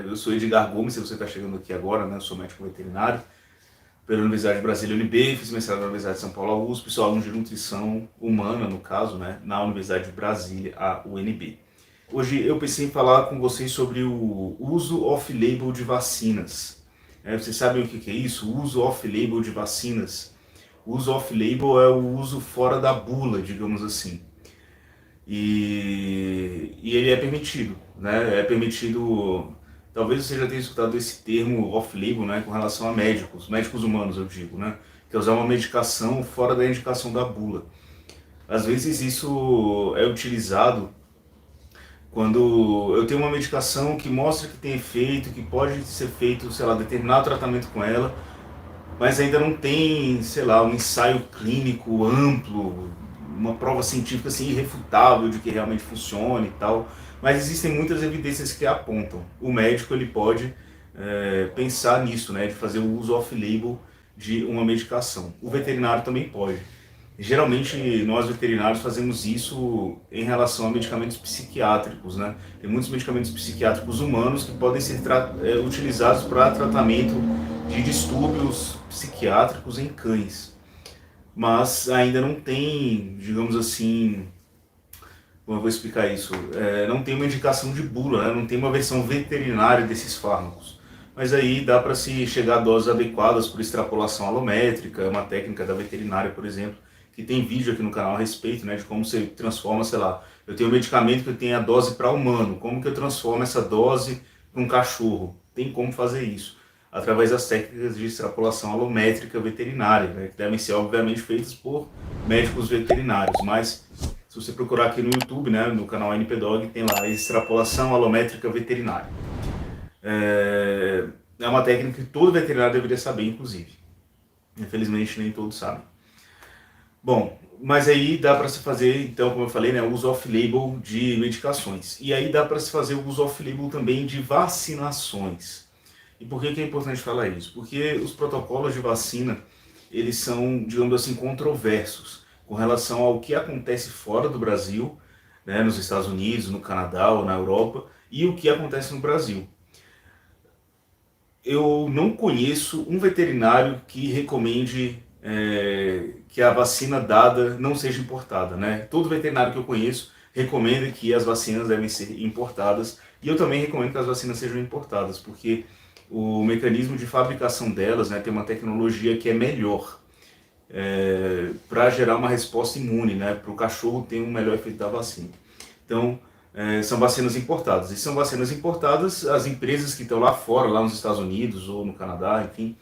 Eu sou Edgar Gomes, se você está chegando aqui agora, né? Eu sou médico veterinário pela Universidade de Brasília UNB, fiz mestrado na Universidade de São Paulo, USP, sou aluno de nutrição humana, no caso, né? Na Universidade de Brasília, a UNB. Hoje eu pensei em falar com vocês sobre o uso off-label de vacinas. Vocês sabem o que é isso? O uso off-label de vacinas. O uso off-label é o uso fora da bula, digamos assim. E ele é permitido, né? É permitido. Talvez você já tenha escutado esse termo off-label, né, com relação a médicos humanos, eu digo, né? Que é usar uma medicação fora da indicação da bula. Às vezes isso é utilizado quando eu tenho uma medicação que mostra que tem efeito, que pode ser feito, sei lá, determinado tratamento com ela, mas ainda não tem, sei lá, um ensaio clínico amplo, uma prova científica assim, irrefutável de que realmente funciona e tal. Mas existem muitas evidências que apontam. O médico ele pode pensar nisso, né, de fazer o uso off-label de uma medicação. O veterinário também pode. Geralmente nós veterinários fazemos isso em relação a medicamentos psiquiátricos, né? Tem muitos medicamentos psiquiátricos humanos que podem ser utilizados para tratamento de distúrbios psiquiátricos em cães, mas ainda não tem, digamos assim, como eu vou explicar isso? Não tem uma indicação de bula, né? Não tem uma versão veterinária desses fármacos. Mas aí dá para se chegar a doses adequadas por extrapolação alométrica, uma técnica da veterinária, por exemplo, que tem vídeo aqui no canal a respeito, né, de como você transforma, sei lá, eu tenho um medicamento que tem a dose para humano, como que eu transformo essa dose para um cachorro? Tem como fazer isso, através das técnicas de extrapolação alométrica veterinária, né, que devem ser obviamente feitas por médicos veterinários, mas se você procurar aqui no YouTube, né, no canal NPDog, tem lá extrapolação alométrica veterinária. É uma técnica que todo veterinário deveria saber, inclusive. Infelizmente nem todos sabem. Bom, mas aí dá para se fazer, então, como eu falei, né, o uso off-label de medicações. E aí dá para se fazer o uso off-label também de vacinações. E por que é importante falar isso? Porque os protocolos de vacina, eles são, digamos assim, controversos com relação ao que acontece fora do Brasil, né, nos Estados Unidos, no Canadá ou na Europa, e o que acontece no Brasil. Eu não conheço um veterinário que recomende que a vacina dada não seja importada, né? Todo veterinário que eu conheço recomenda que as vacinas devem ser importadas, e eu também recomendo que as vacinas sejam importadas, porque o mecanismo de fabricação delas, né, tem uma tecnologia que é melhor para gerar uma resposta imune, né, para o cachorro ter um melhor efeito da vacina. Então, são vacinas importadas. E são vacinas importadas, as empresas que estão lá fora, lá nos Estados Unidos ou no Canadá, enfim,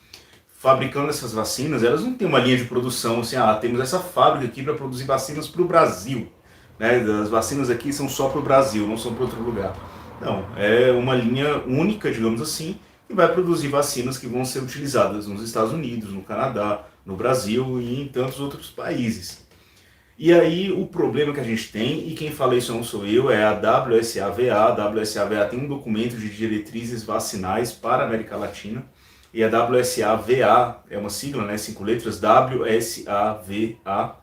fabricando essas vacinas, elas não têm uma linha de produção assim, temos essa fábrica aqui para produzir vacinas para o Brasil, né? As vacinas aqui são só para o Brasil, não são para outro lugar. Não, é uma linha única, digamos assim, que vai produzir vacinas que vão ser utilizadas nos Estados Unidos, no Canadá, no Brasil e em tantos outros países. E aí o problema que a gente tem, e quem fala isso não sou eu, é a WSAVA. A WSAVA tem um documento de diretrizes vacinais para a América Latina, e a WSAVA é uma sigla, né, 5 letras, WSAVA.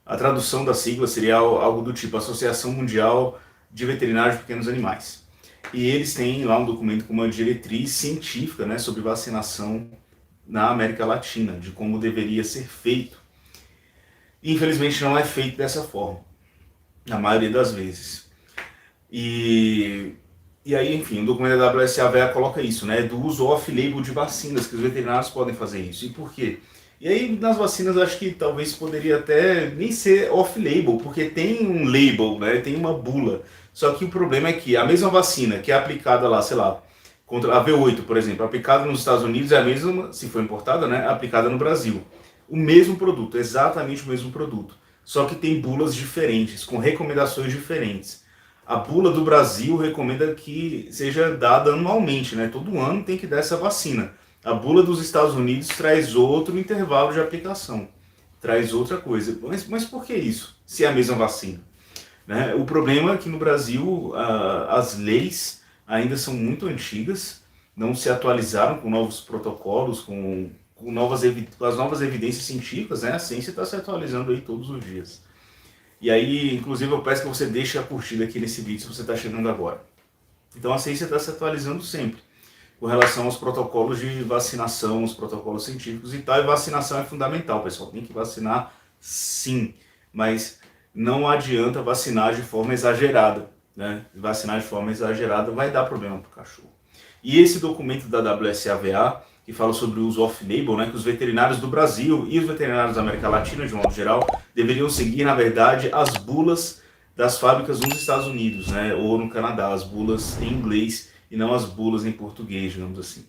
A tradução da sigla seria algo do tipo Associação Mundial de Veterinários de Pequenos Animais. E eles têm lá um documento com uma diretriz científica, né, sobre vacinação na América Latina, de como deveria ser feito. E infelizmente não é feito dessa forma, na maioria das vezes. E aí, enfim, o documento da WSAVA coloca isso, né, do uso off-label de vacinas, que os veterinários podem fazer isso. E por quê? E aí, nas vacinas, eu acho que talvez poderia até nem ser off-label, porque tem um label, né, tem uma bula. Só que o problema é que a mesma vacina que é aplicada lá, sei lá, contra a V8, por exemplo, aplicada nos Estados Unidos é a mesma, se for importada, né, aplicada no Brasil. O mesmo produto, exatamente o mesmo produto. Só que tem bulas diferentes, com recomendações diferentes. A bula do Brasil recomenda que seja dada anualmente, né? Todo ano tem que dar essa vacina. A bula dos Estados Unidos traz outro intervalo de aplicação, traz outra coisa. Mas por que isso, se é a mesma vacina? Né? O problema é que no Brasil as leis ainda são muito antigas, não se atualizaram com novos protocolos, com as novas evidências científicas, né? A ciência está se atualizando aí todos os dias. E aí, inclusive, eu peço que você deixe a curtida aqui nesse vídeo se você está chegando agora. Então a ciência está se atualizando sempre com relação aos protocolos de vacinação, os protocolos científicos e tal, e vacinação é fundamental, pessoal, tem que vacinar sim, mas não adianta vacinar de forma exagerada, né? Vacinar de forma exagerada vai dar problema para o cachorro. E esse documento da WSAVA, que fala sobre o uso off-label, né, que os veterinários do Brasil e os veterinários da América Latina, de modo geral, deveriam seguir, na verdade, as bulas das fábricas nos Estados Unidos, né, ou no Canadá, as bulas em inglês e não as bulas em português, digamos assim.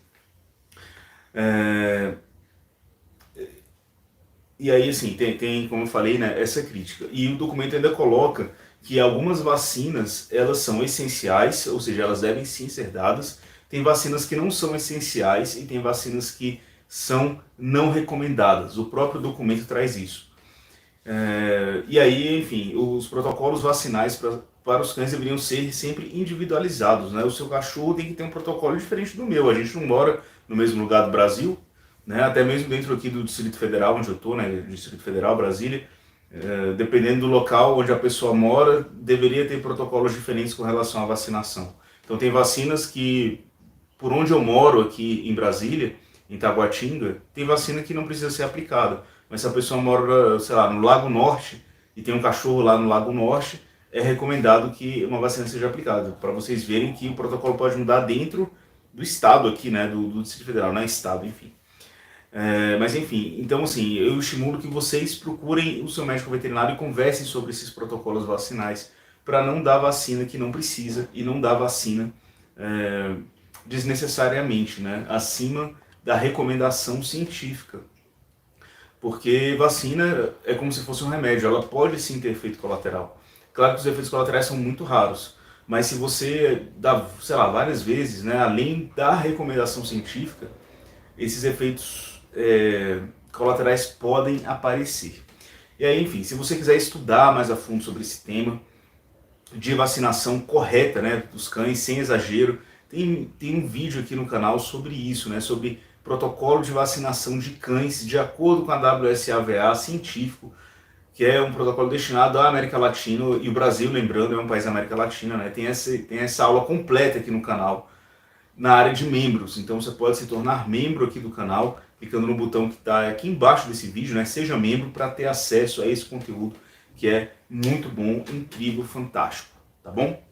E aí, assim, tem, como eu falei, né, essa crítica. E o documento ainda coloca que algumas vacinas, elas são essenciais, ou seja, elas devem sim ser dadas. Tem vacinas que não são essenciais e tem vacinas que são não recomendadas. O próprio documento traz isso. E aí, enfim, os protocolos vacinais para os cães deveriam ser sempre individualizados, né? O seu cachorro tem que ter um protocolo diferente do meu. A gente não mora no mesmo lugar do Brasil, né? Até mesmo dentro aqui do Distrito Federal, onde eu estou, né? Distrito Federal, Brasília, dependendo do local onde a pessoa mora, deveria ter protocolos diferentes com relação à vacinação. Então tem vacinas que, por onde eu moro aqui em Brasília, em Taguatinga, tem vacina que não precisa ser aplicada. Mas se a pessoa mora, sei lá, no Lago Norte e tem um cachorro lá no Lago Norte, é recomendado que uma vacina seja aplicada, para vocês verem que o protocolo pode mudar dentro do estado aqui, né, do Distrito Federal, não é estado, enfim. Mas enfim, então assim, eu estimulo que vocês procurem o seu médico veterinário e conversem sobre esses protocolos vacinais, para não dar vacina que não precisa e não dar vacina desnecessariamente, né, acima da recomendação científica. Porque vacina é como se fosse um remédio, ela pode sim ter efeito colateral. Claro que os efeitos colaterais são muito raros, mas se você dá, sei lá, várias vezes, né, além da recomendação científica, esses efeitos colaterais podem aparecer. E aí, enfim, se você quiser estudar mais a fundo sobre esse tema de vacinação correta, né, dos cães, sem exagero, tem um vídeo aqui no canal sobre isso, né, sobre protocolo de vacinação de cães de acordo com a WSAVA científico, que é um protocolo destinado à América Latina, e o Brasil, lembrando, é um país da América Latina, né, tem essa aula completa aqui no canal, na área de membros. Então você pode se tornar membro aqui do canal, clicando no botão que está aqui embaixo desse vídeo, né, seja membro, para ter acesso a esse conteúdo que é muito bom, incrível, fantástico, tá bom?